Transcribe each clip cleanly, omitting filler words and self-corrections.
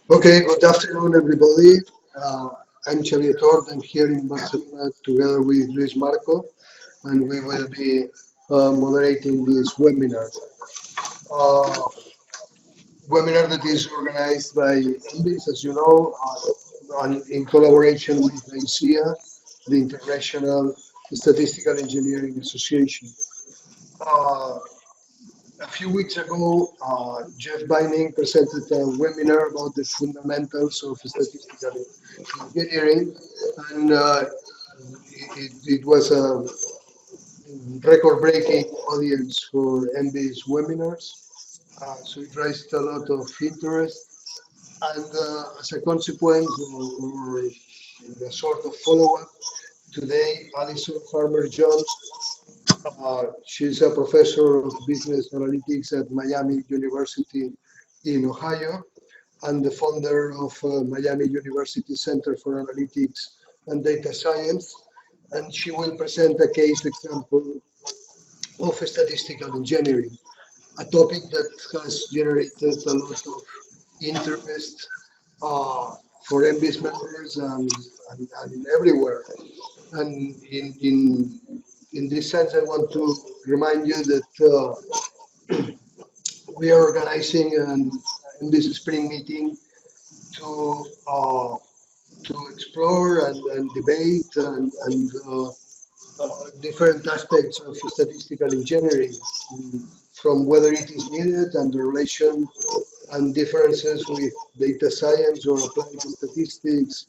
Okay, good afternoon, everybody. Uh, I'm Xavier Tort. I'm here in Barcelona together with Luis Marco, and we will be moderating this uh, webinar that is organized by MBIS, as you know, in collaboration with ISEA, the International Statistical Engineering Association. Uh, A few weeks ago, Jeff Bining presented a webinar about the fundamentals of statistical engineering, and it was a record-breaking audience for MB's webinars. So it raised a lot of interest, and as a consequence, or a sort of follow-up, today Allison Farmer Jones, she's a professor of business analytics at Miami University in Ohio, and the founder of Miami University Center for Analytics and Data Science. And she will present a case example of statistical engineering, a topic that has generated a lot of interest uh, for MBIS members and everywhere. And in this sense, I want to remind you that we are organizing in this spring meeting to explore and debate different aspects of statistical engineering, from whether it is needed and the relation and differences with data science or applied statistics.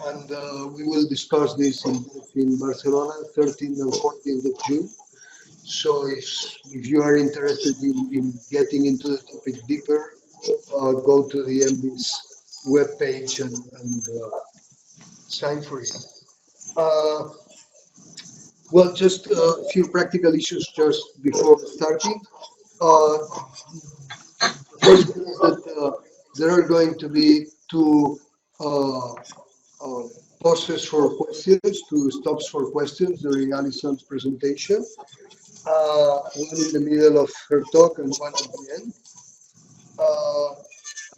And we will discuss this in Barcelona, 13th and 14th of June. So if you are interested in getting into the topic deeper, go to the MB's webpage and sign for it. Uh, well, just a few practical issues just before starting. Uh, the first one is that there are going to be two uh, uh, pauses for questions, two stops for questions during Alison's presentation. One in the middle of her talk and one at the end. Uh,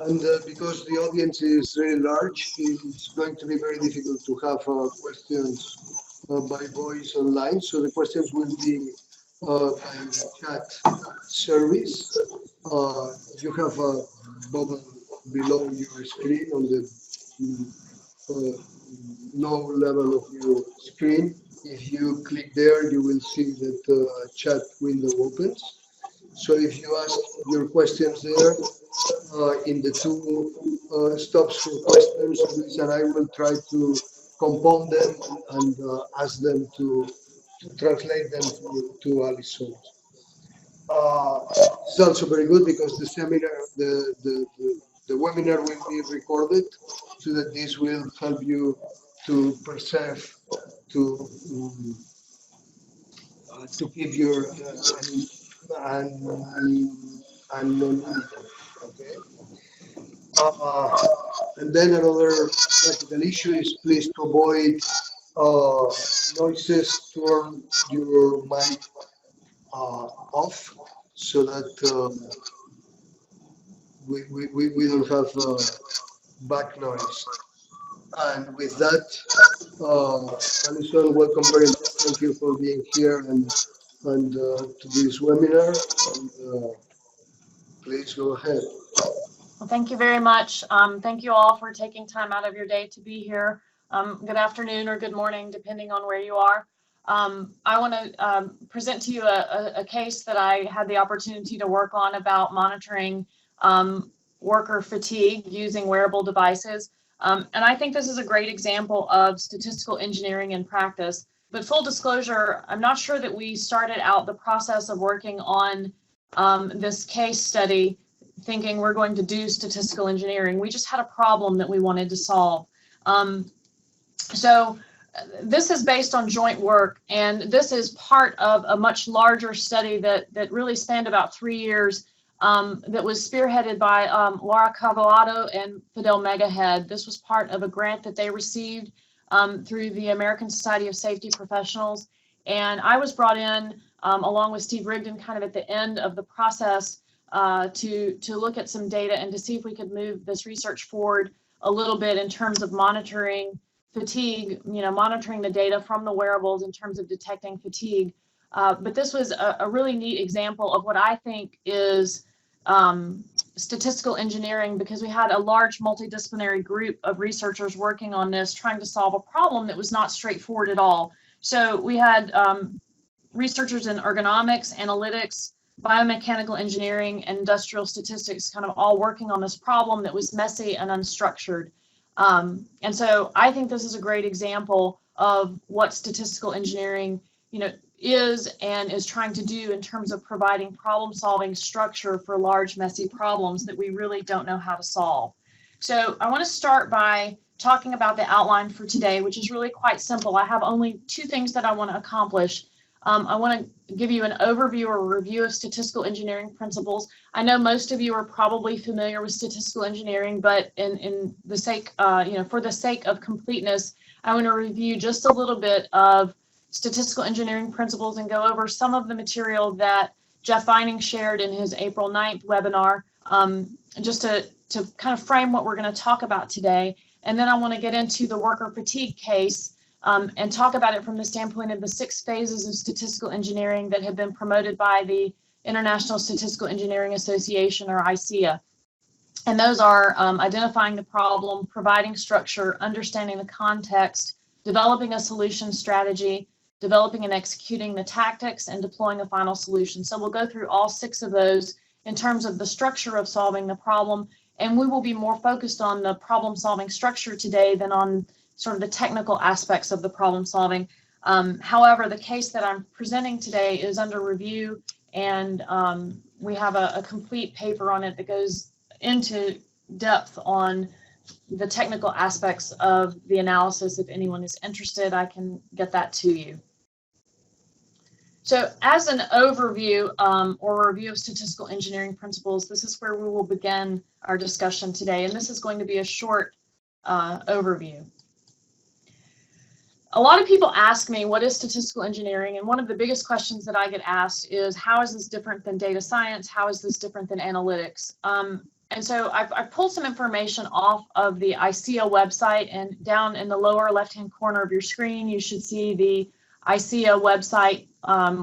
and because the audience is really large, it's going to be very difficult to have questions by voice online. So the questions will be by chat service. You have a bubble below your screen on the mm, uh, no level of your screen. If you click there, you will see that chat window opens. So if you ask your questions there, in the two stops for questions, Luis and I will try to compound them and ask them to translate them to Alison. It's also very good because the seminar, the webinar will be recorded so that this will help you to preserve, to to keep your anonymity. Okay. Uh, and then another practical issue is please to avoid noises, turn your mic off so that we don't have back noise. And with that, Alison, welcome very much. Thank you for being here and to this webinar. And please go ahead. Well, thank you very much. Thank you all for taking time out of your day to be here. Good afternoon or good morning, depending on where you are. I want to present to you a case that I had the opportunity to work on about monitoring worker fatigue using wearable devices. And I think this is a great example of statistical engineering in practice. But full disclosure, I'm not sure that we started out the process of working on this case study thinking we're going to do statistical engineering. We just had a problem that we wanted to solve. So this is based on joint work, and this is part of a much larger study that really spanned about 3 years that was spearheaded by Laura Cavallado and Fidel Megahead. This was part of a grant that they received through the American Society of Safety Professionals, and I was brought in along with Steve Rigdon kind of at the end of the process to look at some data and to see if we could move this research forward a little bit in terms of monitoring fatigue, monitoring the data from the wearables in terms of detecting fatigue. But this was a really neat example of what I think is statistical engineering, because we had a large multidisciplinary group of researchers working on this, trying to solve a problem that was not straightforward at all. So we had researchers in ergonomics, analytics, biomechanical engineering, and industrial statistics kind of all working on this problem that was messy and unstructured. And so I think this is a great example of what statistical engineering, is and is trying to do in terms of providing problem-solving structure for large, messy problems that we really don't know how to solve. So I want to start by talking about the outline for today, which is really quite simple. I have only two things that I want to accomplish. I want to give you an overview or review of statistical engineering principles. I know most of you are probably familiar with statistical engineering, but in the sake, for the sake of completeness, I want to review just a little bit of statistical engineering principles and go over some of the material that Jeff Vining shared in his April 9th webinar, just to kind of frame what we're going to talk about today. And then I want to get into the worker fatigue case and talk about it from the standpoint of the 6 phases of statistical engineering that have been promoted by the International Statistical Engineering Association, or ISEA. And those are identifying the problem, providing structure, understanding the context, developing a solution strategy, developing and executing the tactics, and deploying a final solution. So we'll go through all 6 of those in terms of the structure of solving the problem, and we will be more focused on the problem-solving structure today than on sort of the technical aspects of the problem solving. However, the case that I'm presenting today is under review, and we have a complete paper on it that goes into depth on the technical aspects of the analysis. If anyone is interested, I can get that to you. So as an overview or review of statistical engineering principles, this is where we will begin our discussion today, and this is going to be a short overview. A lot of people ask me, what is statistical engineering? And one of the biggest questions that I get asked is, how is this different than data science? How is this different than analytics? And so I've pulled some information off of the ISEA website, and down in the lower left-hand corner of your screen, you should see the ISEA website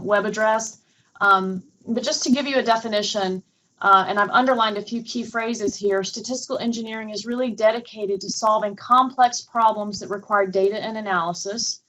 web address. But just to give you a definition, and I've underlined a few key phrases here, statistical engineering is really dedicated to solving complex problems that require data and analysis.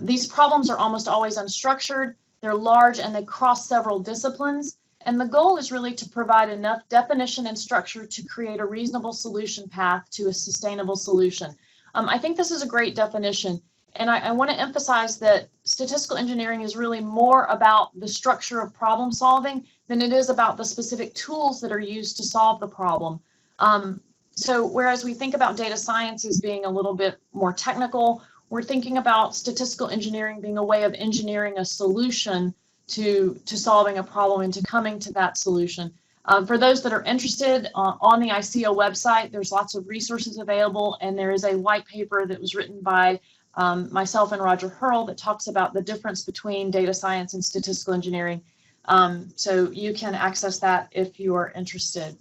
These problems are almost always unstructured, they're large, and they cross several disciplines. And the goal is really to provide enough definition and structure to create a reasonable solution path to a sustainable solution. I think this is a great definition. And I want to emphasize that statistical engineering is really more about the structure of problem solving than it is about the specific tools that are used to solve the problem. So whereas we think about data science as being a little bit more technical, we're thinking about statistical engineering being a way of engineering a solution to solving a problem and to coming to that solution. For those that are interested, on the ISEA website, there's lots of resources available, and there is a white paper that was written by myself and Roger Hurl that talks about the difference between data science and statistical engineering. So you can access that if you are interested.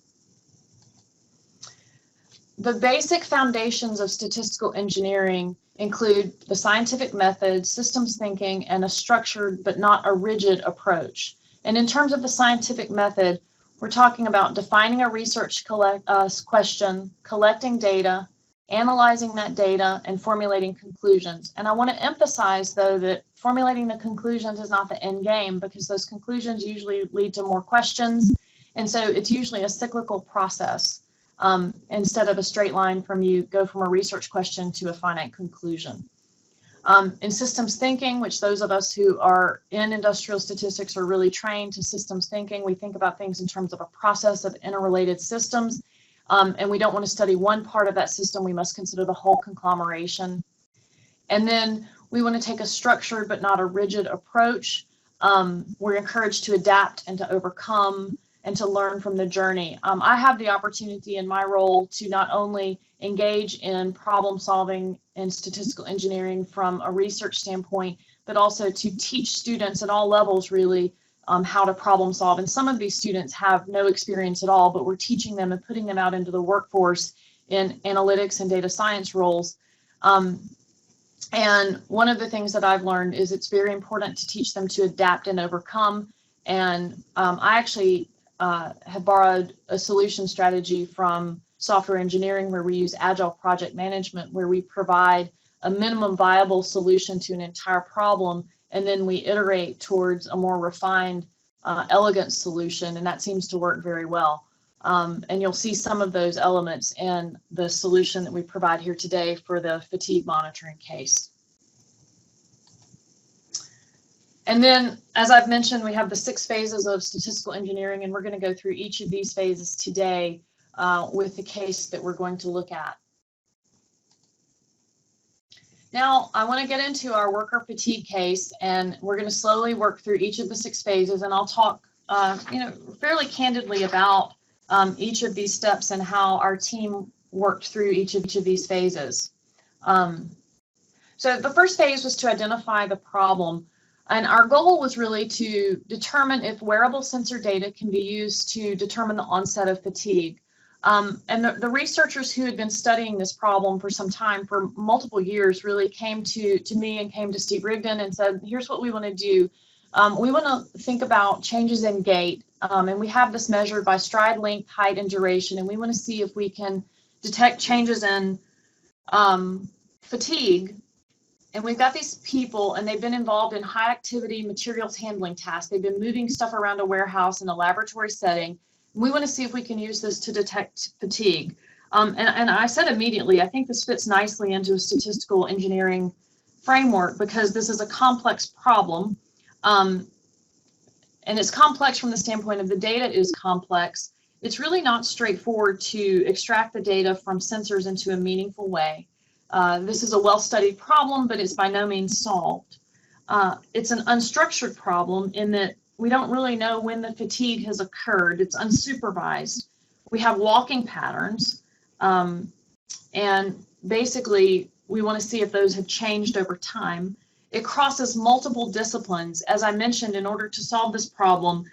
The basic foundations of statistical engineering include the scientific method, systems thinking, and a structured but not a rigid approach. And in terms of the scientific method, we're talking about defining a research question, collecting data, analyzing that data, and formulating conclusions. And I want to emphasize, though, that formulating the conclusions is not the end game, because those conclusions usually lead to more questions. And so it's usually a cyclical process. Instead of a straight line from you go from a research question to a finite conclusion. In systems thinking, which those of us who are in industrial statistics are really trained to systems thinking, we think about things in terms of a process of interrelated systems, and we don't want to study one part of that system, we must consider the whole conglomeration. And then we want to take a structured but not a rigid approach. We're encouraged to adapt and to overcome and to learn from the journey. I have the opportunity in my role to not only engage in problem solving and statistical engineering from a research standpoint, but also to teach students at all levels really how to problem solve. And some of these students have no experience at all, but we're teaching them and putting them out into the workforce in analytics and data science roles. And one of the things that I've learned is it's very important to teach them to adapt and overcome. And I actually have borrowed a solution strategy from software engineering, where we use agile project management, where we provide a minimum viable solution to an entire problem, and then we iterate towards a more refined, elegant solution, and that seems to work very well. And you'll see some of those elements in the solution that we provide here today for the fatigue monitoring case. And then, as I've mentioned, we have the 6 phases of statistical engineering, and we're going to go through each of these phases today with the case that we're going to look at. Now, I want to get into our worker fatigue case, and we're going to slowly work through each of the 6 phases, and I'll talk, fairly candidly about each of these steps and how our team worked through each of these phases. So the first phase was to identify the problem, and our goal was really to determine if wearable sensor data can be used to determine the onset of fatigue. And the researchers who had been studying this problem for some time, for multiple years, really came to me and came to Steve Rigdon and said, here's what we want to do. We want to think about changes in gait, and we have this measured by stride length, height, and duration, and we want to see if we can detect changes in fatigue. And we've got these people, and they've been involved in high activity materials handling tasks. They've been moving stuff around a warehouse in a laboratory setting. We want to see if we can use this to detect fatigue. And I said immediately, I think this fits nicely into a statistical engineering framework, because this is a complex problem. And it's complex from the standpoint of the data is complex. It's really not straightforward to extract the data from sensors into a meaningful way. This is a well-studied problem, but it's by no means solved. It's an unstructured problem in that we don't really know when the fatigue has occurred. It's unsupervised. We have walking patterns, and basically we want to see if those have changed over time. It crosses multiple disciplines. As I mentioned, in order to solve this problem,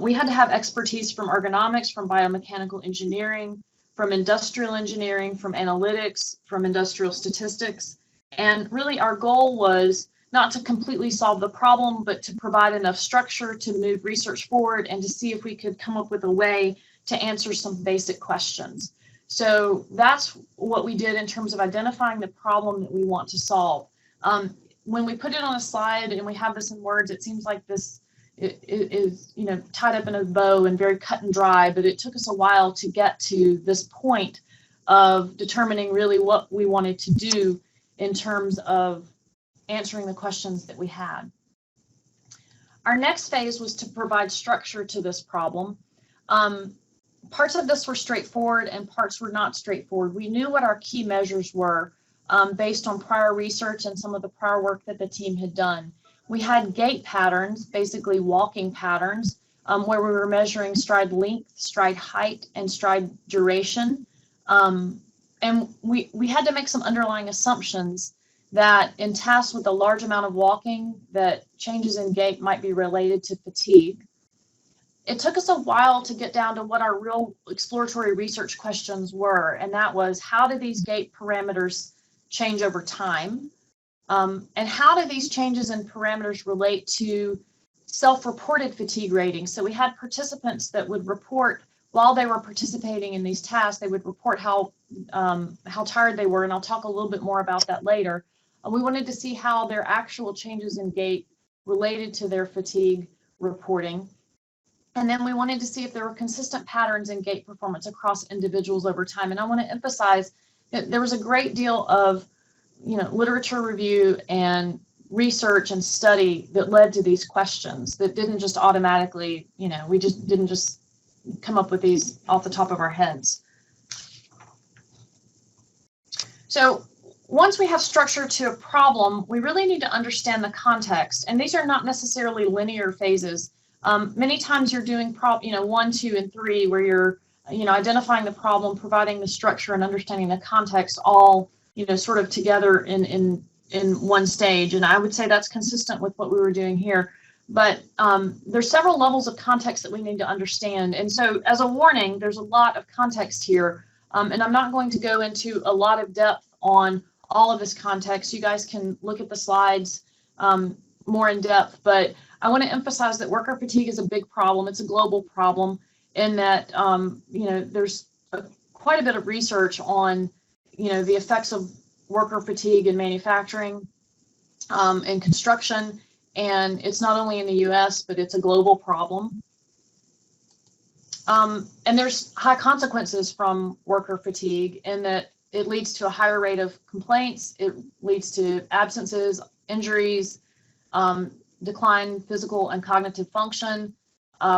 we had to have expertise from ergonomics, from biomechanical engineering, from industrial engineering, from analytics, from industrial statistics. And really our goal was not to completely solve the problem, but to provide enough structure to move research forward and to see if we could come up with a way to answer some basic questions. So that's what we did in terms of identifying the problem that we want to solve. When we put it on a slide and we have this in words, it seems like this is tied up in a bow and very cut and dry, but it took us a while to get to this point of determining really what we wanted to do in terms of answering the questions that we had. Our next phase was to provide structure to this problem. Parts of this were straightforward and parts were not straightforward. We knew what our key measures were based on prior research and some of the prior work that the team had done. We had gait patterns, basically walking patterns, where we were measuring stride length, stride height, and stride duration. And we had to make some underlying assumptions that in tasks with a large amount of walking, that changes in gait might be related to fatigue. It took us a while to get down to what our real exploratory research questions were, and that was, how do these gait parameters change over time? And how do these changes in parameters relate to self-reported fatigue ratings? So we had participants that would report while they were participating in these tasks, they would report how tired they were, and I'll talk a little bit more about that later. We wanted to see how their actual changes in gait related to their fatigue reporting. And then we wanted to see if there were consistent patterns in gait performance across individuals over time. And I want to emphasize that there was a great deal of literature review and research and study that led to these questions that didn't just automatically, we just didn't just come up with these off the top of our heads. So once we have structure to a problem, we really need to understand the context. And these are not necessarily linear phases. Many times you're doing 1, 2, and 3, where you're identifying the problem, providing the structure, and understanding the context all sort of together in one stage. And I would say that's consistent with what we were doing here. But there's several levels of context that we need to understand. And so as a warning, there's a lot of context here. And I'm not going to go into a lot of depth on all of this context. You guys can look at the slides more in depth, but I want to emphasize that worker fatigue is a big problem. It's a global problem in that, there's quite a bit of research on, the effects of worker fatigue in manufacturing and construction. And it's not only in the US, but it's a global problem. And there's high consequences from worker fatigue in that it leads to a higher rate of complaints. It leads to absences, injuries, decline physical and cognitive function,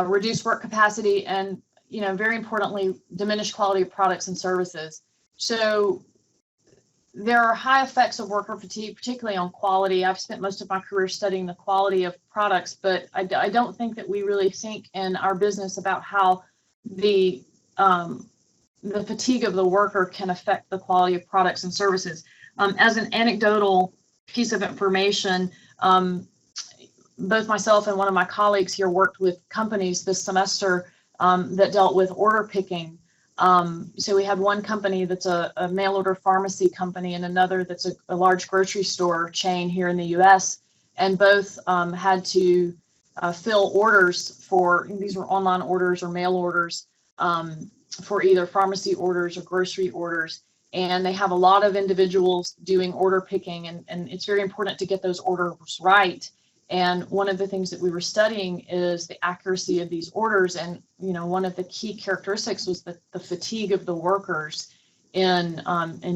reduced work capacity, and, very importantly, diminished quality of products and services. So there are high effects of worker fatigue, particularly on quality. I've spent most of my career studying the quality of products, but I don't think that we really think in our business about how the fatigue of the worker can affect the quality of products and services. As an anecdotal piece of information, both myself and one of my colleagues here worked with companies this semester that dealt with order picking. So we had one company that's a mail order pharmacy company and another that's a large grocery store chain here in the US, and both had to fill orders for, these were online orders or mail orders for either pharmacy orders or grocery orders. And they have a lot of individuals doing order picking, and it's very important to get those orders right. And one of the things that we were studying is the accuracy of these orders. And, one of the key characteristics was the fatigue of the workers in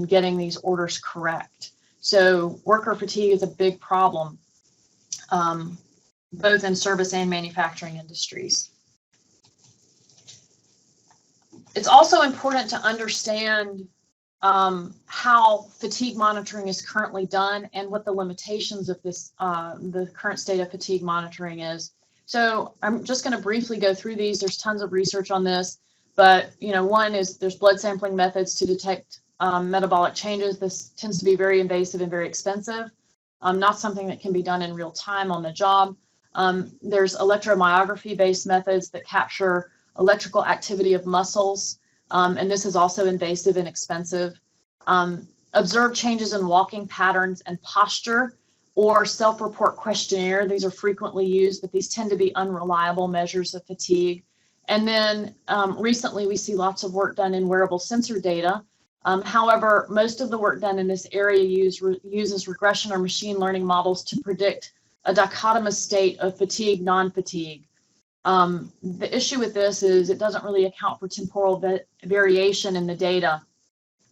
getting these orders correct. So worker fatigue is a big problem, both in service and manufacturing industries. It's also important to understand how fatigue monitoring is currently done and what the limitations of this, the current state of fatigue monitoring is. So I'm just going to briefly go through these. There's tons of research on this, but one is there's blood sampling methods to detect metabolic changes. This tends to be very invasive and very expensive, not something that can be done in real time on the job. There's electromyography-based methods that capture electrical activity of muscles. And this is also invasive and expensive. Observe changes in walking patterns and posture, or self-report questionnaire. These are frequently used, but these tend to be unreliable measures of fatigue. And then recently we see lots of work done in wearable sensor data. However, most of the work done in this area uses regression or machine learning models to predict a dichotomous state of fatigue, non-fatigue. The issue with this is it doesn't really account for temporal variation in the data.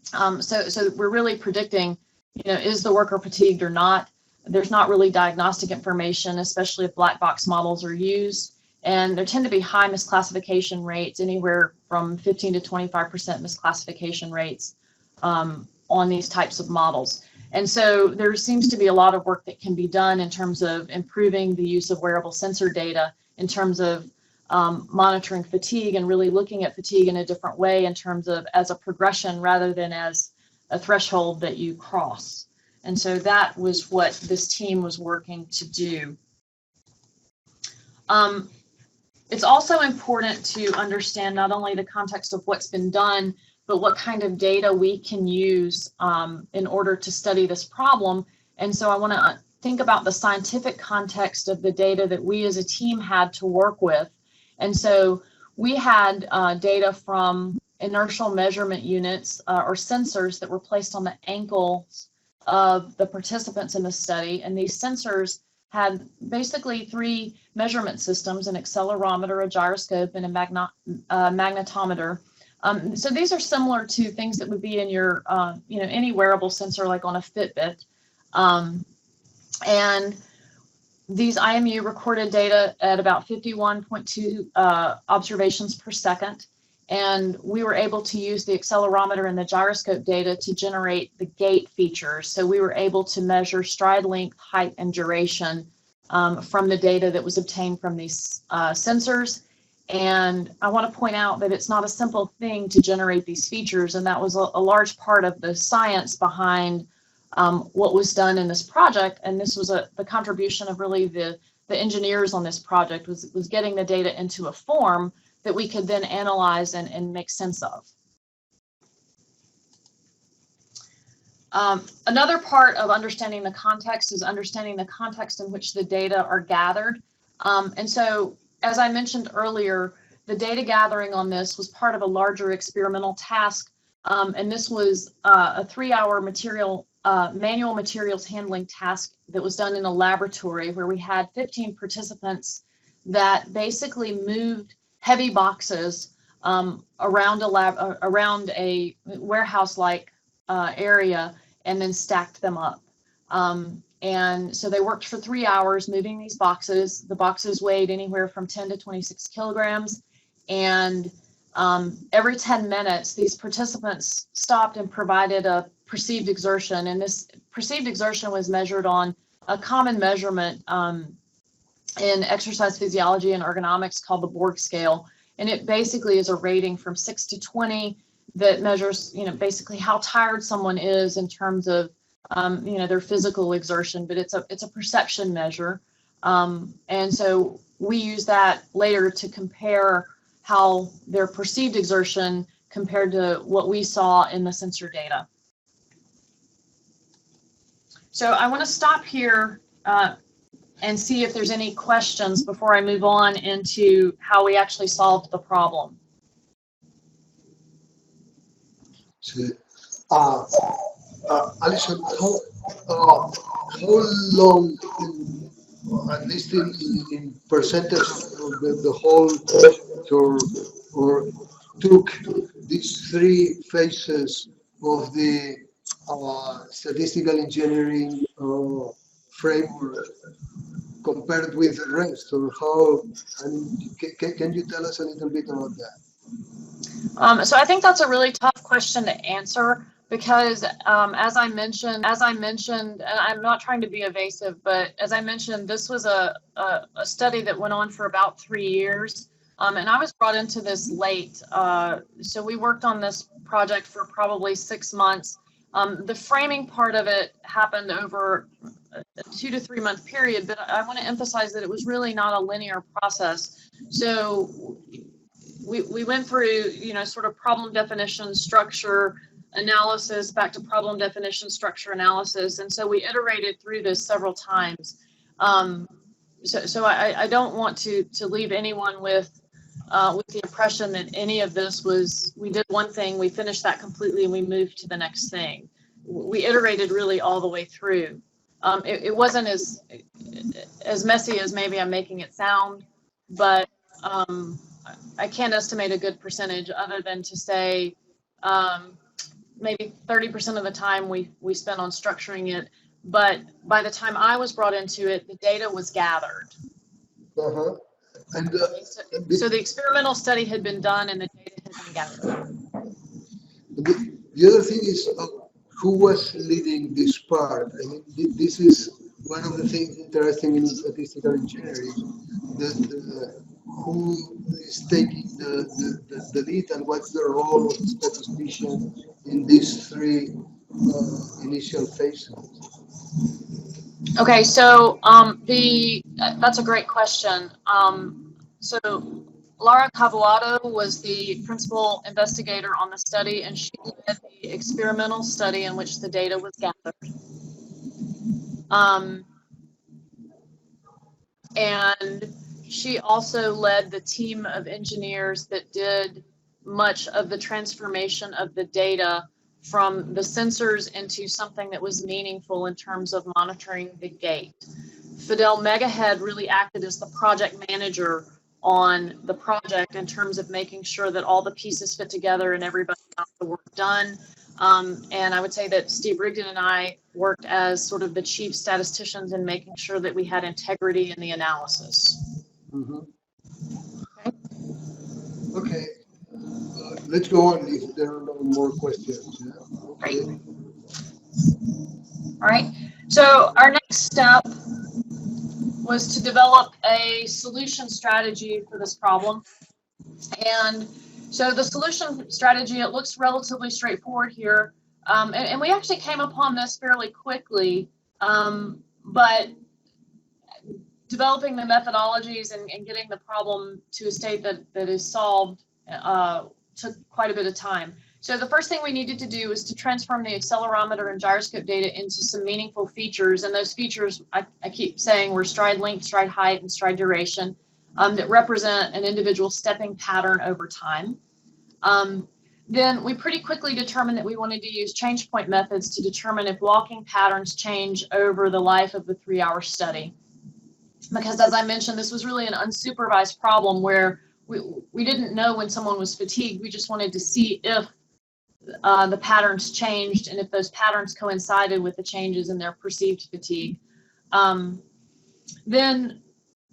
So we're really predicting, is the worker fatigued or not? There's not really diagnostic information, especially if black box models are used. And there tend to be high misclassification rates, anywhere from 15 to 25% misclassification rates on these types of models. And so there seems to be a lot of work that can be done in terms of improving the use of wearable sensor data, in terms of monitoring fatigue and really looking at fatigue in a different way, in terms of as a progression rather than as a threshold that you cross. And so that was what this team was working to do. It's also important to understand not only the context of what's been done, but what kind of data we can use in order to study this problem. And so I want to think about the scientific context of the data that we as a team had to work with. And so we had data from inertial measurement units or sensors that were placed on the ankles of the participants in the study. And these sensors had basically three measurement systems: an accelerometer, a gyroscope, and a magnetometer. So these are similar to things that would be in your, any wearable sensor, like on a Fitbit. And these IMU recorded data at about 51.2 observations per second. And we were able to use the accelerometer and the gyroscope data to generate the gait features. So we were able to measure stride length, height, and duration from the data that was obtained from these sensors. And I want to point out that it's not a simple thing to generate these features, and that was a large part of the science behind what was done in this project. And this was the contribution of really the the engineers on this project was getting the data into a form that we could then analyze and make sense of. Another part of understanding the context is understanding the context in which the data are gathered. And so, as I mentioned earlier, the data gathering on this was part of a larger experimental task. And this was a 3-hour manual materials handling task that was done in a laboratory where we had 15 participants that basically moved heavy boxes around a warehouse-like area and then stacked them up. And so they worked for 3 hours moving these boxes. The boxes weighed anywhere from 10 to 26 kilograms. And every 10 minutes, these participants stopped and provided a perceived exertion. And this perceived exertion was measured on a common measurement in exercise physiology and ergonomics called the Borg scale. And it basically is a rating from 6 to 20 that measures, basically how tired someone is in terms of, their physical exertion, but it's a perception measure. And so we use that later to compare how their perceived exertion compared to what we saw in the sensor data. So I want to stop here and see if there's any questions before I move on into how we actually solved the problem. So, Allison, how long, at least in percentage of the whole, or took these 3 phases of the statistical engineering framework compared with the rest, or how? And can you tell us a little bit about that? So I think that's a really tough question to answer because, as I mentioned, and I'm not trying to be evasive, but as I mentioned, this was a study that went on for about 3 years, and I was brought into this late. So we worked on this project for probably 6 months. The framing part of it happened over a 2 to 3 month period, but I want to emphasize that it was really not a linear process. So we went through, sort of problem definition, structure, analysis, back to problem definition, structure, analysis. And so we iterated through this several times. So I don't want to leave anyone with the impression that any of this was, we did one thing, we finished that completely, and we moved to the next thing. We iterated really all the way through. It wasn't as messy as maybe I'm making it sound, but I can't estimate a good percentage other than to say maybe 30% of the time we spent on structuring it. But by the time I was brought into it, the data was gathered. Uh-huh. And so the experimental study had been done and the data had been gathered. The other thing is who was leading this part. I mean, this is one of the things interesting in statistical engineering, who is taking the lead and what's the role of the statistician in these 3 initial phases. Okay, so that's a great question. So Laura Cavoado was the principal investigator on the study, and she led the experimental study in which the data was gathered. And she also led the team of engineers that did much of the transformation of the data from the sensors into something that was meaningful in terms of monitoring the gait. Fidel Megahead really acted as the project manager on the project in terms of making sure that all the pieces fit together and everybody got the work done. And I would say that Steve Rigdon and I worked as sort of the chief statisticians in making sure that we had integrity in the analysis. Mm-hmm. Okay. Let's go on if there are no more questions. Yeah? Okay. Great. All right. So our next step was to develop a solution strategy for this problem. And so the solution strategy, it looks relatively straightforward here. And we actually came upon this fairly quickly, but developing the methodologies and getting the problem to a state that is solved took quite a bit of time. So the first thing we needed to do was to transform the accelerometer and gyroscope data into some meaningful features. And those features, I keep saying, were stride length, stride height, and stride duration that represent an individual stepping pattern over time. Then we pretty quickly determined that we wanted to use change point methods to determine if walking patterns change over the life of the 3-hour study. Because as I mentioned, this was really an unsupervised problem where we didn't know when someone was fatigued. We just wanted to see if the patterns changed and if those patterns coincided with the changes in their perceived fatigue. Then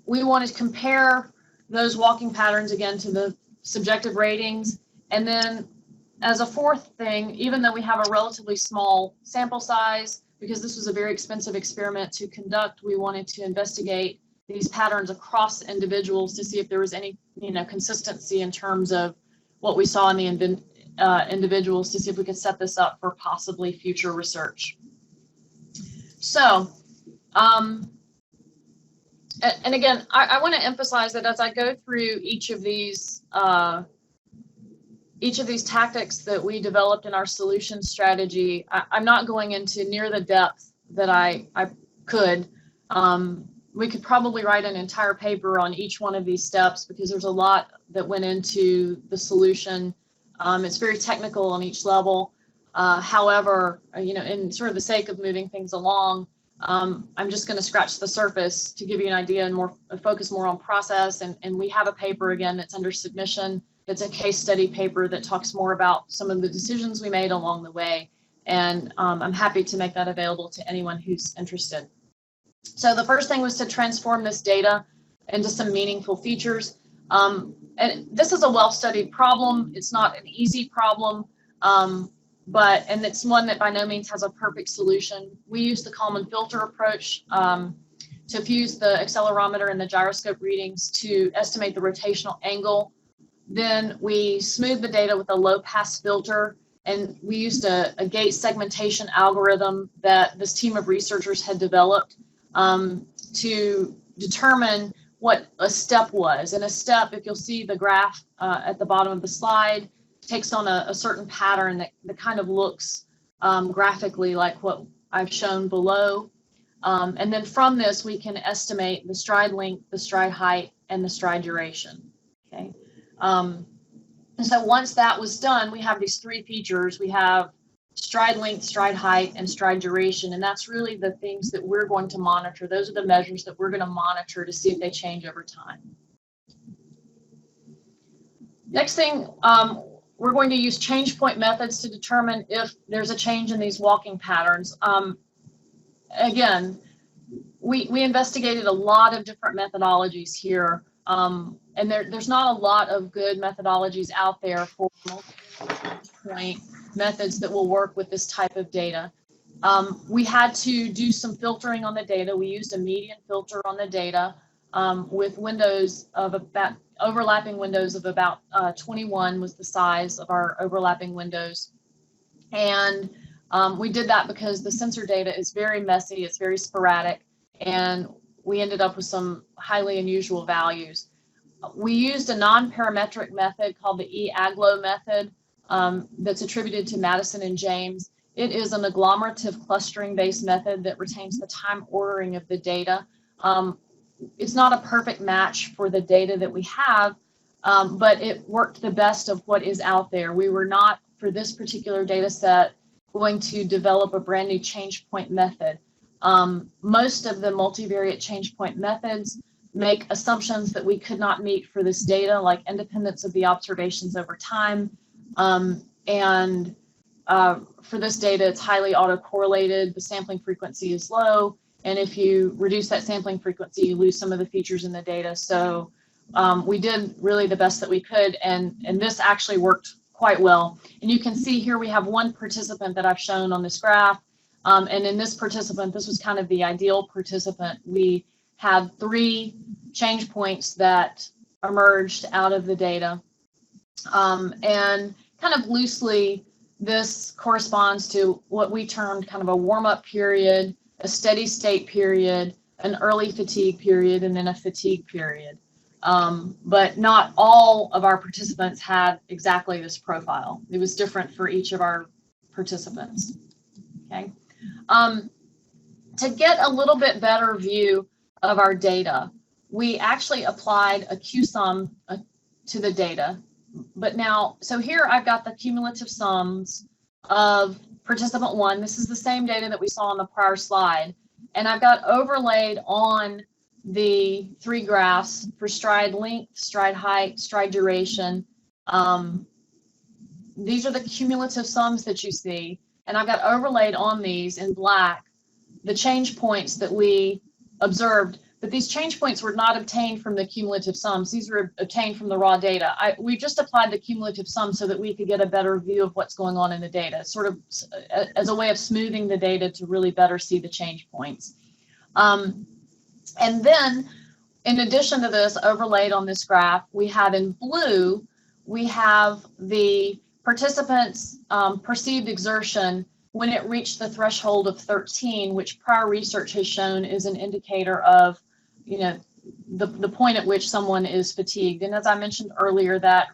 we wanted to compare those walking patterns again to the subjective ratings. And then as a fourth thing, even though we have a relatively small sample size, because this was a very expensive experiment to conduct, we wanted to investigate these patterns across individuals to see if there was any, consistency in terms of what we saw in the individuals, to see if we could set this up for possibly future research. So, and again, I want to emphasize that as I go through each of these tactics that we developed in our solution strategy, I'm not going into near the depth that I could. We could probably write an entire paper on each one of these steps because there's a lot that went into the solution. It's very technical on each level. However, in sort of the sake of moving things along, I'm just going to scratch the surface to give you an idea and focus more on process. And we have a paper, again, that's under submission. It's a case study paper that talks more about some of the decisions we made along the way. And I'm happy to make that available to anyone who's interested. So the first thing was to transform this data into some meaningful features. And this is a well-studied problem. It's not an easy problem, and it's one that by no means has a perfect solution. We use the Kalman filter approach to fuse the accelerometer and the gyroscope readings to estimate the rotational angle. Then we smoothed the data with a low-pass filter, and we used a gate segmentation algorithm that this team of researchers had developed to determine what a step was. And a step, if you'll see the graph at the bottom of the slide, takes on a certain pattern that kind of looks graphically like what I've shown below. And then from this, we can estimate the stride length, the stride height, and the stride duration. Okay. And so once that was done, we have these three features. We have stride length, stride height, and stride duration. And that's really the things that we're going to monitor. Those are the measures that we're going to monitor to see if they change over time. Next thing, we're going to use change point methods to determine if there's a change in these walking patterns. Again, we investigated a lot of different methodologies here. And there's not a lot of good methodologies out there for multi-point methods that will work with this type of data. We had to do some filtering on the data. We used a median filter on the data with windows of about overlapping windows of about 21 was the size of our overlapping windows. And we did that because the sensor data is very messy, it's very sporadic, and we ended up with some highly unusual values. We used a non-parametric method called the EAGLO method that's attributed to Madison and James. It is an agglomerative clustering-based method that retains the time ordering of the data. It's not a perfect match for the data that we have, but it worked the best of what is out there. We were not, for this particular data set, going to develop a brand new change point method. Most of the multivariate change point methods make assumptions that we could not meet for this data, like independence of the observations over time. And for this data, it's highly autocorrelated. The sampling frequency is low. And if you reduce that sampling frequency, you lose some of the features in the data. So we did really the best that we could. And this actually worked quite well. And you can see here we have one participant that I've shown on this graph. And in this participant, this was kind of the ideal participant. We had 3 change points that emerged out of the data. And kind of loosely, this corresponds to what we termed kind of a warm-up period, a steady state period, an early fatigue period and then a fatigue period. But not all of our participants had exactly this profile. It was different for each of our participants. Okay. To get a little bit better view of our data, we actually applied a Q-sum to the data. But now, so here I've got the cumulative sums of participant 1. This is the same data that we saw on the prior slide. And I've got overlaid on the 3 graphs for stride length, stride height, stride duration. These are the cumulative sums that you see. And I've got overlaid on these in black the change points that we observed. But these change points were not obtained from the cumulative sums. These were obtained from the raw data. We just applied the cumulative sum so that we could get a better view of what's going on in the data, sort of as a way of smoothing the data to really better see the change points. And then, in addition to this, overlaid on this graph, we have in blue, we have the participants' perceived exertion when it reached the threshold of 13, which prior research has shown is an indicator of, the point at which someone is fatigued. And as I mentioned earlier, that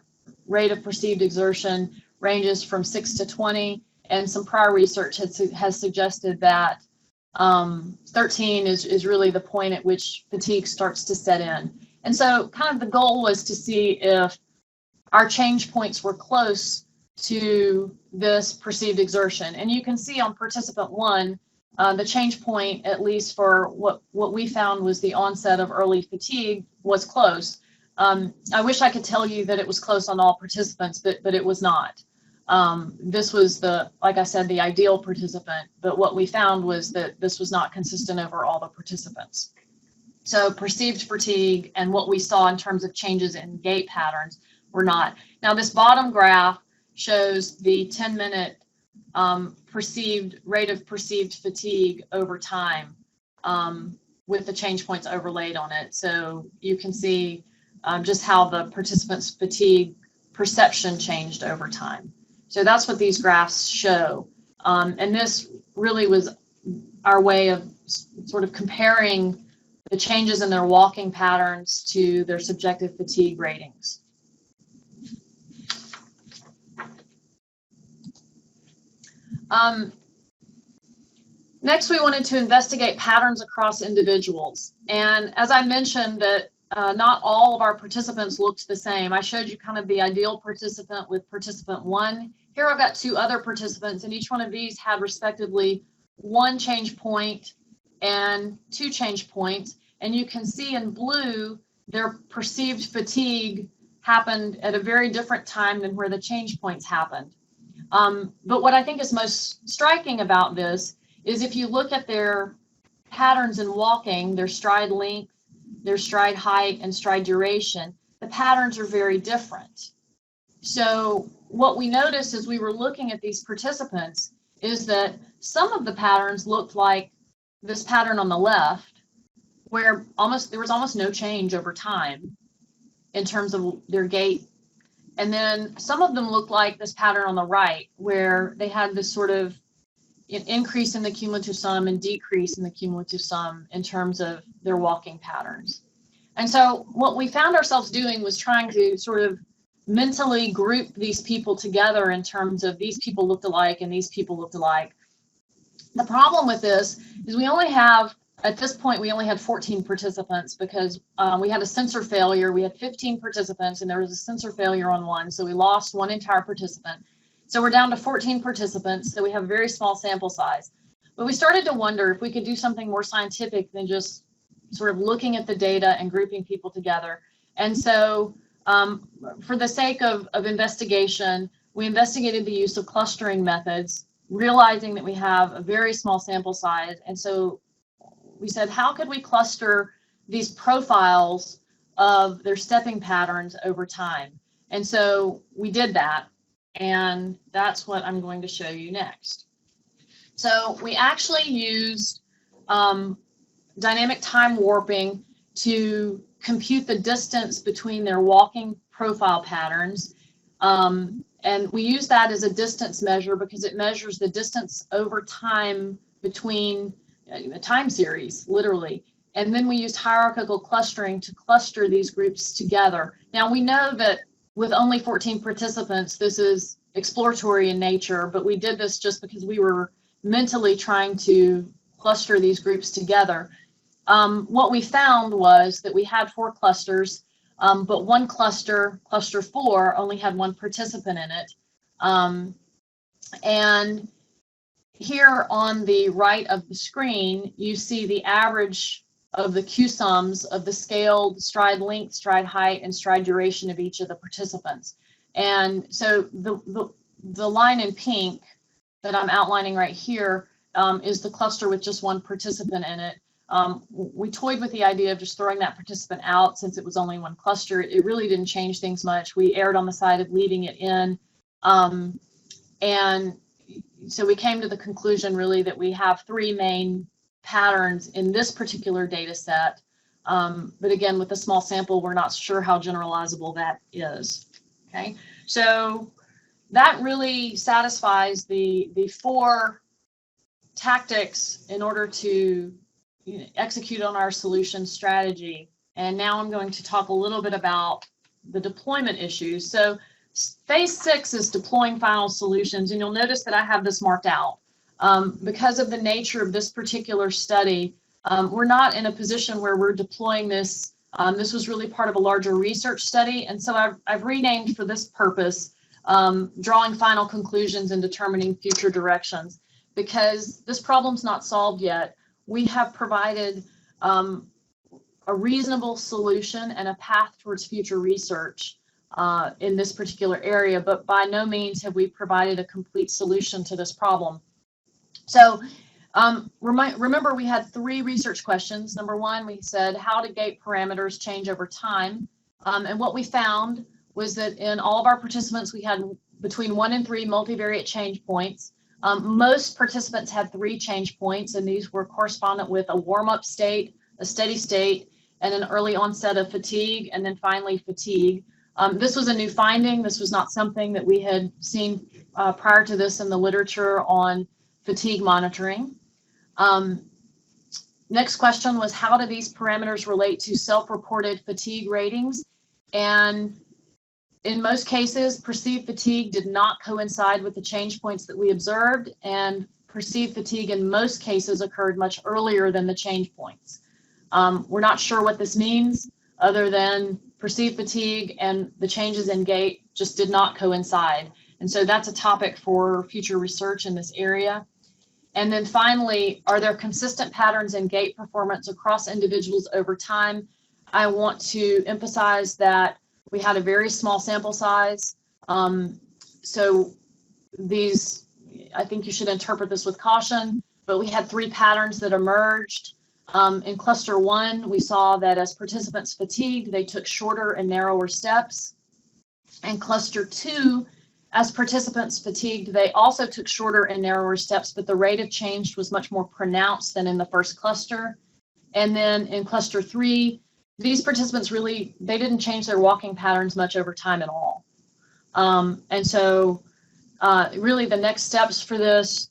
rate of perceived exertion ranges from 6 to 20, and some prior research has suggested that 13 is really the point at which fatigue starts to set in. And so kind of the goal was to see if our change points were close to this perceived exertion. And you can see on participant 1, the change point, at least for what we found was the onset of early fatigue, was close. I wish I could tell you that it was close on all participants, but it was not. This was like I said, the ideal participant, but what we found was that this was not consistent over all the participants. So perceived fatigue and what we saw in terms of changes in gait patterns were not. Now this bottom graph shows the 10-minute rate of perceived fatigue over time with the change points overlaid on it. So you can see just how the participants' fatigue perception changed over time. So that's what these graphs show. And this really was our way of sort of comparing the changes in their walking patterns to their subjective fatigue ratings. Next, we wanted to investigate patterns across individuals. And as I mentioned that not all of our participants looked the same. I showed you kind of the ideal participant with participant 1. Here I've got 2 other participants, and each one of these had respectively 1 change point and 2 change points. And you can see in blue, their perceived fatigue happened at a very different time than where the change points happened. But what I think is most striking about this is if you look at their patterns in walking, their stride length, their stride height, and stride duration, the patterns are very different. So what we noticed as we were looking at these participants is that some of the patterns looked like this pattern on the left, where there was almost no change over time in terms of their gait. And then some of them looked like this pattern on the right, where they had this sort of increase in the cumulative sum and decrease in the cumulative sum in terms of their walking patterns. And so what we found ourselves doing was trying to sort of mentally group these people together in terms of these people looked alike and these people looked alike. The problem with this is we only have, at this point, we only had 14 participants because we had a sensor failure. We had 15 participants and there was a sensor failure on one. So we lost 1 entire participant. So we're down to 14 participants. So we have a very small sample size. But we started to wonder if we could do something more scientific than just sort of looking at the data and grouping people together. And so for the sake of investigation, we investigated the use of clustering methods, realizing that we have a very small sample size. And so we said, how could we cluster these profiles of their stepping patterns over time? And so we did that, and that's what I'm going to show you next. So we actually used dynamic time warping to compute the distance between their walking profile patterns. And we use that as a distance measure because it measures the distance over time between a time series, literally. And then we used hierarchical clustering to cluster these groups together. Now we know that with only 14 participants, this is exploratory in nature, but we did this just because we were mentally trying to cluster these groups together. What we found was that we had 4 clusters, but one cluster, cluster 4, only had 1 participant in it. And here on the right of the screen, you see the average of the Q sums of the scaled stride length, stride height, and stride duration of each of the participants. And so the line in pink that I'm outlining right here is the cluster with just 1 participant in it. We toyed with the idea of just throwing that participant out since it was only 1 cluster. It really didn't change things much. We erred on the side of leaving it in. And so we came to the conclusion really that we have 3 main patterns in this particular data set. But again, with a small sample, we're not sure how generalizable that is. Okay, so that really satisfies the 4 tactics in order to execute on our solution strategy. And now I'm going to talk a little bit about the deployment issues. So phase 6 is deploying final solutions, and you'll notice that I have this marked out. Because of the nature of this particular study, we're not in a position where we're deploying this. This was really part of a larger research study, and so I've renamed for this purpose, drawing final conclusions and determining future directions. Because this problem's not solved yet, we have provided a reasonable solution and a path towards future research in this particular area, but by no means have we provided a complete solution to this problem. So remember, we had 3 research questions. Number 1, we said how do gait parameters change over time? And what we found was that in all of our participants, we had between 1 and 3 multivariate change points. Most participants had 3 change points, and these were correspondent with a warm-up state, a steady state, and an early onset of fatigue, and then finally fatigue. This was a new finding. This was not something that we had seen prior to this in the literature on fatigue monitoring. Next question was, how do these parameters relate to self-reported fatigue ratings? And in most cases, perceived fatigue did not coincide with the change points that we observed, and perceived fatigue in most cases occurred much earlier than the change points. We're not sure what this means, other than perceived fatigue and the changes in gait just did not coincide. And so that's a topic for future research in this area. And then finally, are there consistent patterns in gait performance across individuals over time? I want to emphasize that we had a very small sample size. So these, I think you should interpret this with caution, but we had 3 patterns that emerged. In cluster 1, we saw that as participants fatigued, they took shorter and narrower steps. In cluster 2, as participants fatigued, they also took shorter and narrower steps, but the rate of change was much more pronounced than in the first cluster. And then in cluster 3, these participants really, they didn't change their walking patterns much over time at all. And so really the next steps for this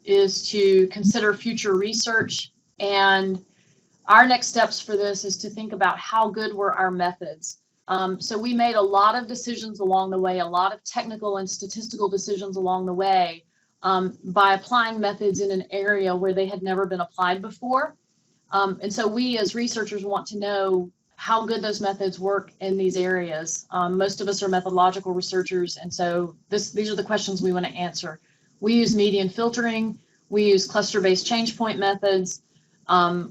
is to consider future research. And our next steps for this is to think about how good were our methods. So we made a lot of decisions along the way, a lot of technical and statistical decisions along the way by applying methods in an area where they had never been applied before. And so we as researchers want to know how good those methods work in these areas. Most of us are methodological researchers, and so these are the questions we want to answer. We use median filtering, we use cluster-based change point methods,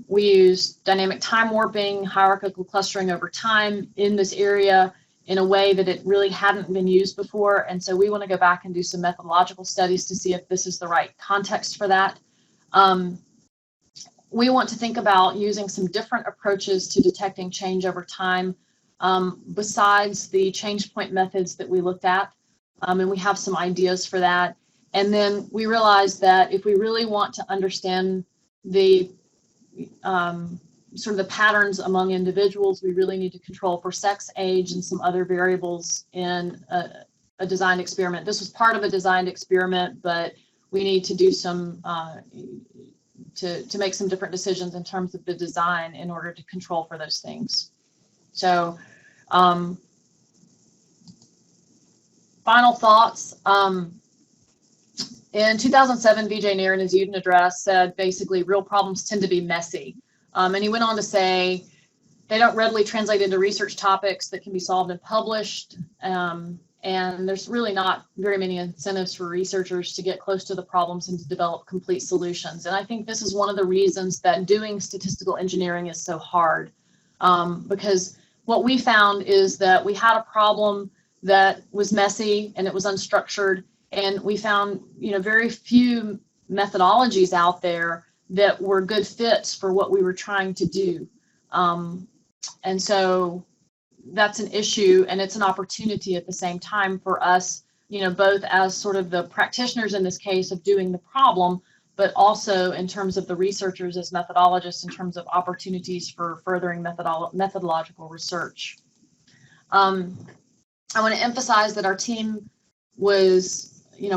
we use dynamic time warping, hierarchical clustering over time in this area in a way that it really hadn't been used before. And so we want to go back and do some methodological studies to see if this is the right context for that. We want to think about using some different approaches to detecting change over time besides the change point methods that we looked at. And we have some ideas for that. And then we realized that if we really want to understand the sort of the patterns among individuals, we really need to control for sex, age, and some other variables in a designed experiment. This was part of a designed experiment, but we need to do some to make some different decisions in terms of the design in order to control for those things. So final thoughts. In 2007, Vijay Nair in his Uden address said basically real problems tend to be messy. And he went on to say they don't readily translate into research topics that can be solved and published. And there's really not very many incentives for researchers to get close to the problems and to develop complete solutions. And I think this is one of the reasons that doing statistical engineering is so hard. Because what we found is that we had a problem that was messy and it was unstructured. And we found, very few methodologies out there that were good fits for what we were trying to do. And so that's an issue, and it's an opportunity at the same time for us, both as sort of the practitioners in this case of doing the problem, but also in terms of the researchers as methodologists in terms of opportunities for furthering methodological research. I want to emphasize that our team was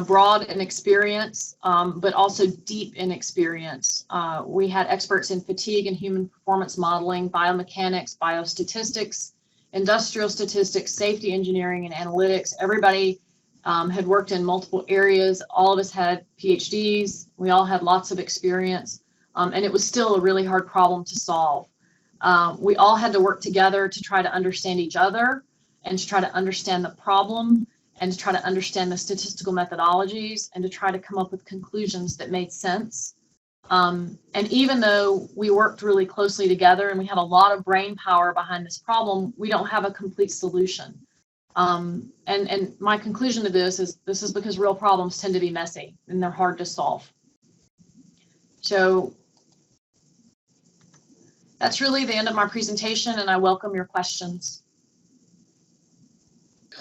broad in experience, but also deep in experience. We had experts in fatigue and human performance modeling, biomechanics, biostatistics, industrial statistics, safety engineering, and analytics. Everybody had worked in multiple areas. All of us had PhDs. We all had lots of experience, and it was still a really hard problem to solve. We all had to work together to try to understand each other and to try to understand the problem and to try to understand the statistical methodologies and to try to come up with conclusions that made sense. And even though we worked really closely together and we had a lot of brain power behind this problem, we don't have a complete solution. And my conclusion to this is because real problems tend to be messy and they're hard to solve. So that's really the end of my presentation, and I welcome your questions.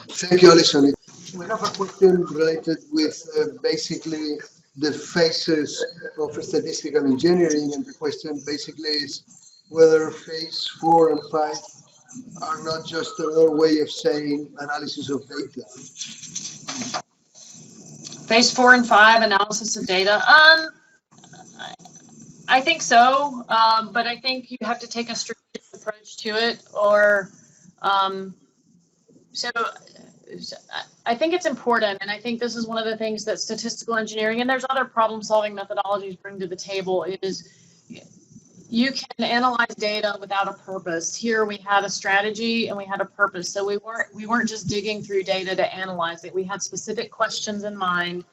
Thank you, Allison. We have a question related with basically the phases of statistical engineering, and the question basically is whether phase 4 and 5 are not just another way of saying analysis of data. Phase 4 and 5, analysis of data. I think so, but I think you have to take a strategic approach to it, or so I think it's important, and I think this is one of the things that statistical engineering, and there's other problem-solving methodologies, bring to the table, is you can analyze data without a purpose. Here we had a strategy and we had a purpose, so we weren't just digging through data to analyze it. We had specific questions in mind,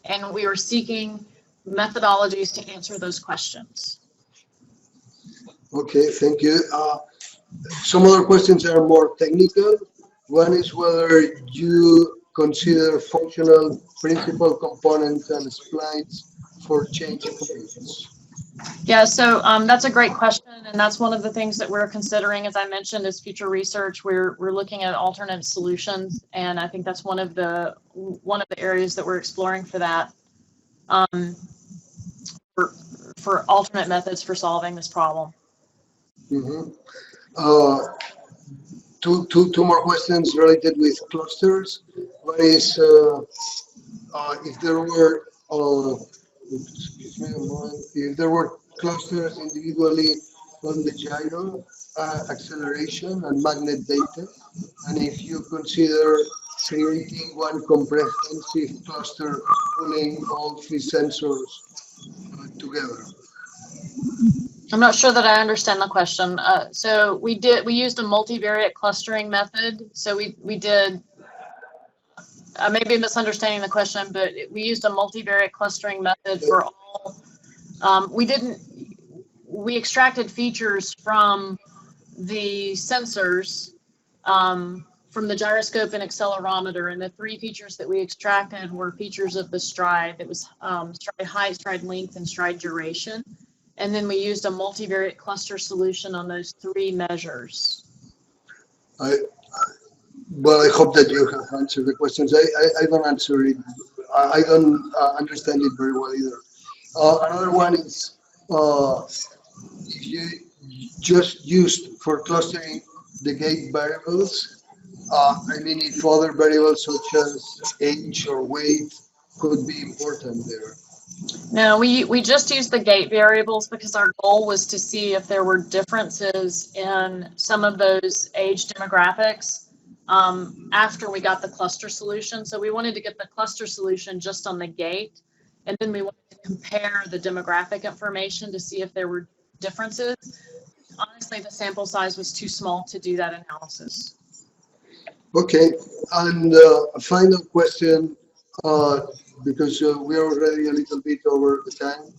and we were seeking methodologies to answer those questions. Okay, thank you. Some other questions are more technical. One is whether you consider functional principal components and splines for change agents. Yeah, so that's a great question, and that's one of the things that we're considering, as I mentioned, is future research. We're looking at alternate solutions, and I think that's one of the areas that we're exploring for that, for alternate methods for solving this problem. Mm-hmm. Two more questions related with clusters. One is if there were if there were clusters individually on the gyro, acceleration and magnet data, and if you consider creating one comprehensive cluster pulling all three sensors together. I'm not sure that I understand the question. So we used a multivariate clustering method. So we did, I may be misunderstanding the question, but we used a multivariate clustering method for all. We extracted features from the sensors, from the gyroscope and accelerometer, and the three features that we extracted were features of the stride. That was stride height, stride length, and stride duration. And then we used a multivariate cluster solution on those three measures. Well, I hope that you have answered the questions. I don't answer it. I don't understand it very well either. Another one is if you just used for clustering the gate variables, I mean, if other variables such as age or weight could be important there. No, we just used the gate variables because our goal was to see if there were differences in some of those age demographics after we got the cluster solution. So we wanted to get the cluster solution just on the gate, and then we wanted to compare the demographic information to see if there were differences. Honestly, the sample size was too small to do that analysis. Okay, and a final question, because we're already a little bit over the time.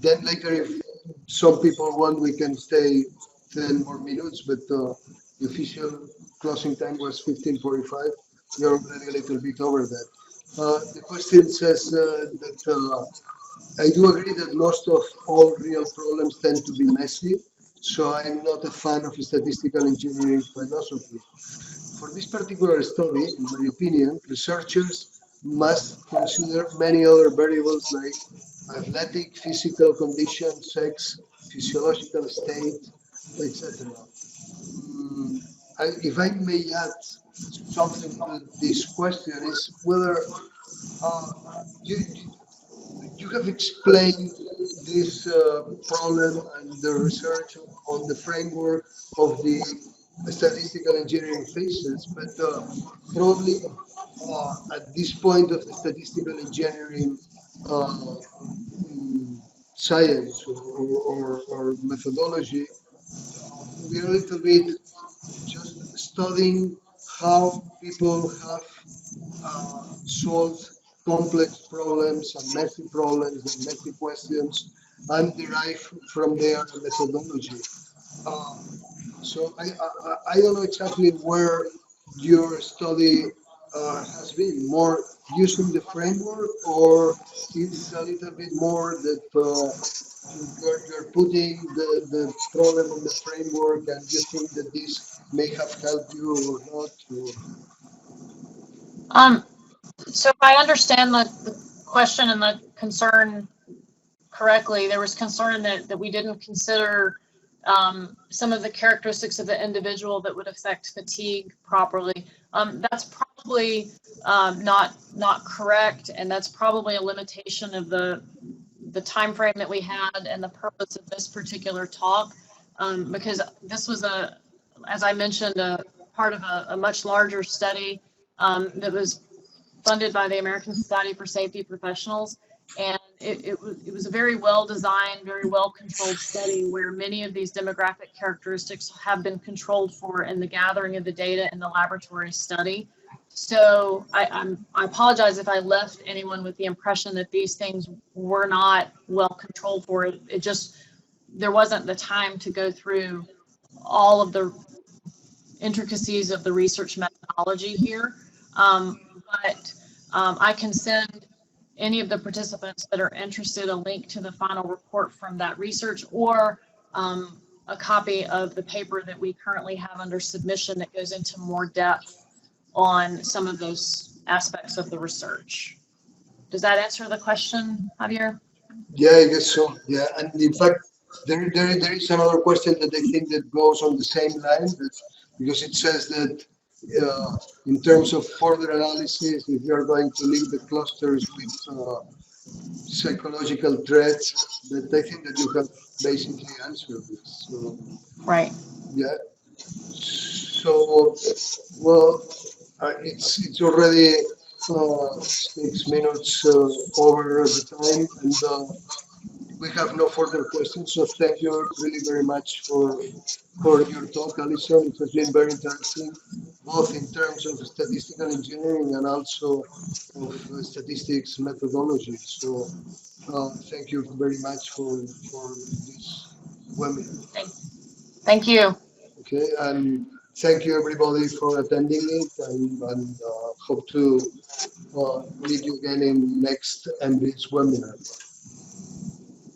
Then later, if some people want, we can stay 10 more minutes, but the official closing time was 15:45. We're already a little bit over that. The question says that I do agree that most of all real problems tend to be messy, so I'm not a fan of statistical engineering philosophy. For this particular study, in my opinion, researchers must consider many other variables like athletic, physical condition, sex, physiological state, etc. If I may add something to this question, is whether uh, you, you have explained this problem and the research on the framework of the statistical engineering phases, but probably at this point of the statistical engineering uh, science or methodology, we're a little bit just studying how people have solved complex problems and messy questions, and derive from there a methodology. Uh, so I don't know exactly where your study has been, more using the framework, or is a little bit more that you're putting the problem on the framework and you think that this may have helped you or not. Or, Um, so if I understand the question and the concern correctly, there was concern that we didn't consider some of the characteristics of the individual that would affect fatigue properly. That's probably not correct, and that's probably a limitation of the time frame that we had and the purpose of this particular talk, because this was as I mentioned, a part of a much larger study that was funded by the American Society for Safety Professionals. And it was a very well designed, very well controlled study where many of these demographic characteristics have been controlled for in the gathering of the data in the laboratory study. So I apologize if I left anyone with the impression that these things were not well controlled for. It just, there wasn't the time to go through all of the intricacies of the research methodology here. But I can send any of the participants that are interested a link to the final report from that research, or a copy of the paper that we currently have under submission that goes into more depth on some of those aspects of the research. Does that answer the question, Javier? yeah, I guess so. Yeah, and in fact, there is another question that I think that goes on the same line, because it says that in terms of further analysis, if you're going to link the clusters with psychological threats, that I think that you have basically answered this. So, Right. yeah. So, well, it's already 6 minutes over the time, and we have no further questions. So thank you really very much for your talk, Allison. It has been very interesting, both in terms of statistical engineering and also of statistics methodology. So thank you very much for this webinar. Thank you. Okay, and thank you everybody for attending it, and hope to meet you again in next MB's webinar.